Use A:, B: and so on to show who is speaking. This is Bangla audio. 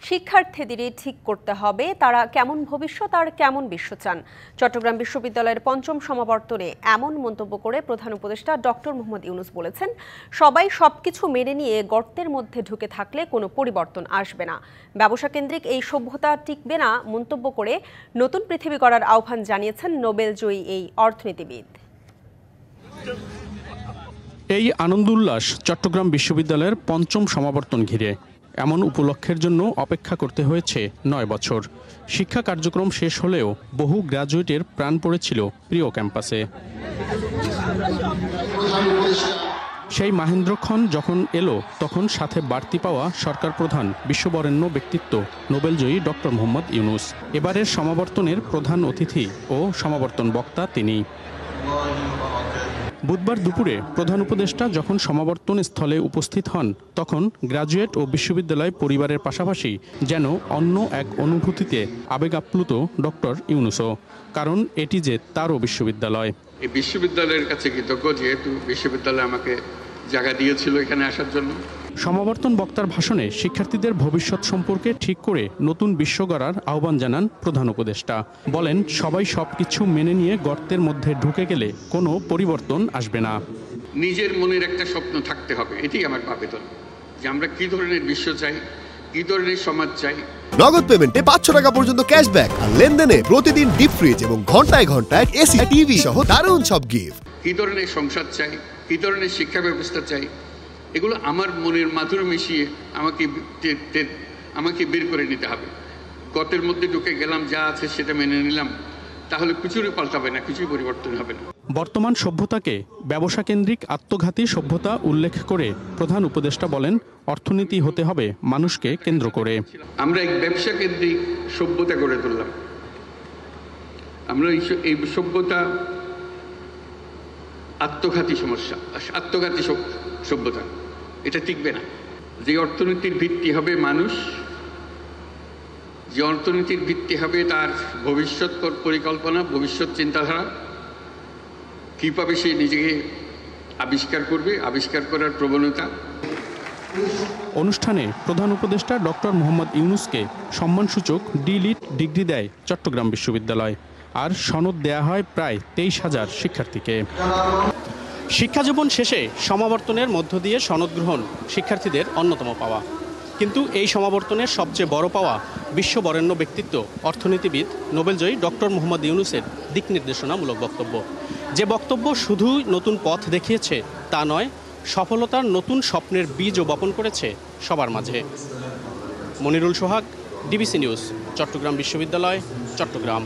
A: শিক্ষার্থীদেরই ঠিক করতে হবে তারা কেমন ভবিষ্যৎ আর কেমন বিশ্ব চান। চট্টগ্রাম বিশ্ববিদ্যালয়ের পঞ্চম সমাবর্তনে এমন মন্তব্য করে প্রধান উপদেষ্টা ডক্টর মোহাম্মদ ইউনূস বলেছেন, সবাই সবকিছু মেনে নিয়ে গর্তের মধ্যে ঢুকে থাকলে কোনো পরিবর্তন আসবে না। ব্যবসা কেন্দ্রিক এই সভ্যতা টিকবে না মন্তব্য করে নতুন পৃথিবী গড়ার আহ্বান জানিয়েছেন নোবেলজয়ী এই অর্থনীতিবিদ।
B: এই আনন্দ উল্লাস চট্টগ্রাম বিশ্ববিদ্যালয়ের পঞ্চম সমাবর্তন ঘিরে। এমন উপলক্ষের জন্য অপেক্ষা করতে হয়েছে ৯ বছর। শিক্ষা কার্যক্রম শেষ হলেও বহু গ্র্যাজুয়েটের প্রাণ পড়েছিল প্রিয় ক্যাম্পাসে। সেই মাহেন্দ্রক্ষণ যখন এলো, তখন সাথে বাড়তি পাওয়া সরকার প্রধান বিশ্ববরেণ্য ব্যক্তিত্ব নোবেলজয়ী ডক্টর মোহাম্মদ ইউনূস। এবারের সমাবর্তনের প্রধান অতিথি ও সমাবর্তন বক্তা তিনি। বুধবার দুপুরে প্রধান উপদেষ্টা যখন সমাবর্তন স্থলে উপস্থিত হন, তখন গ্র্যাজুয়েট ও বিশ্ববিদ্যালয় পরিবারের পাশাপাশি যেন অন্য এক অনুভূতিতে আবেগ আপ্লুত ডক্টর ইউনূসও। কারণ এটি যে তারও বিশ্ববিদ্যালয়।
C: এই বিশ্ববিদ্যালয়ের কাছে কৃতজ্ঞ, যেহেতু বিশ্ববিদ্যালয় আমাকে জায়গা দিয়েছিল এখানে আসার জন্য।
B: সমাবর্তন বক্তার ভাষণে শিক্ষার্থীদের ভবিষ্যৎ সম্পর্কে ঠিক করে নতুন বিশ্ব গড়ার আহ্বান জানান প্রধান উপদেষ্টা। বলেন, সবাই সবকিছু মেনে নিয়ে গর্তের মধ্যে ঢুকে গেলে কোনো পরিবর্তন আসবে না।
C: নিজের মনের একটা স্বপ্ন থাকতে হবে, এটি আমার আবেদন, যে আমরা কি ধরনের বিশ্ব চাই, কি ধরনের সমাজ চাই।
D: নগদ পেমেন্টে 500 টাকা পর্যন্ত ক্যাশব্যাক আর লেনদেনে প্রতিদিন ডিপ ফ্রিজ এবং ঘন্টায় ঘন্টায় এসি টিভি সহ দারুণ সব গিফট।
C: কি ধরনের সংসার চাই, কি ধরনের শিক্ষা ব্যবস্থা চাই, এগুলো আমার মনের মাধুরী মিশিয়ে আমাকে বের করে নিতে হবে। গর্তের মধ্যে ঢুকে গেলাম, যা আছে সেটা মেনে নিলাম, তাহলে কিছুই পাল্টাবে না, কিছুই পরিবর্তন হবে না।
B: বর্তমান সভ্যতাকে ব্যবসা কেন্দ্রিক আত্মঘাতী সভ্যতা উল্লেখ করে প্রধান উপদেষ্টা বলেন, অর্থনীতি হতে হবে মানুষকে কেন্দ্র করে।
C: আমরা এক ব্যবসা কেন্দ্রিক সভ্যতা গড়ে তুললাম। আমরা এই সভ্যতা আত্মঘাতী সভ্যতা, এটা টিকবে না। যে অর্থনীতির ভিত্তি হবে মানুষ, যে অর্থনীতির ভিত্তি হবে তার ভবিষ্যৎ পরিকল্পনা, ভবিষ্যৎ চিন্তাধারা, কীভাবে সে নিজেকে আবিষ্কার করবে, আবিষ্কার করার প্রবণতা।
B: অনুষ্ঠানে প্রধান উপদেষ্টা ডক্টর মোহাম্মদ ইউনূসকে সম্মানসূচক ডি.লিট ডিগ্রি দেয় চট্টগ্রাম বিশ্ববিদ্যালয়, আর সনদ দেয়া হয় প্রায় 23,000 শিক্ষার্থীকে। শিক্ষাজীবন শেষে সমাবর্তনের মধ্য দিয়ে সনদ গ্রহণ শিক্ষার্থীদের অন্যতম পাওয়া। কিন্তু এই সমাবর্তনের সবচেয়ে বড় পাওয়া বিশ্ববরেণ্য ব্যক্তিত্ব অর্থনীতিবিদ নোবেলজয়ী ডক্টর মোহাম্মদ ইউনূসের দিক নির্দেশনামূলক বক্তব্য। যে বক্তব্য শুধুই নতুন পথ দেখিয়েছে তা নয়, সফলতার নতুন স্বপ্নের বীজও বপন করেছে সবার মাঝে। মনিরুল সোহাগ, ডিবিসি নিউজ, চট্টগ্রাম বিশ্ববিদ্যালয়, চট্টগ্রাম।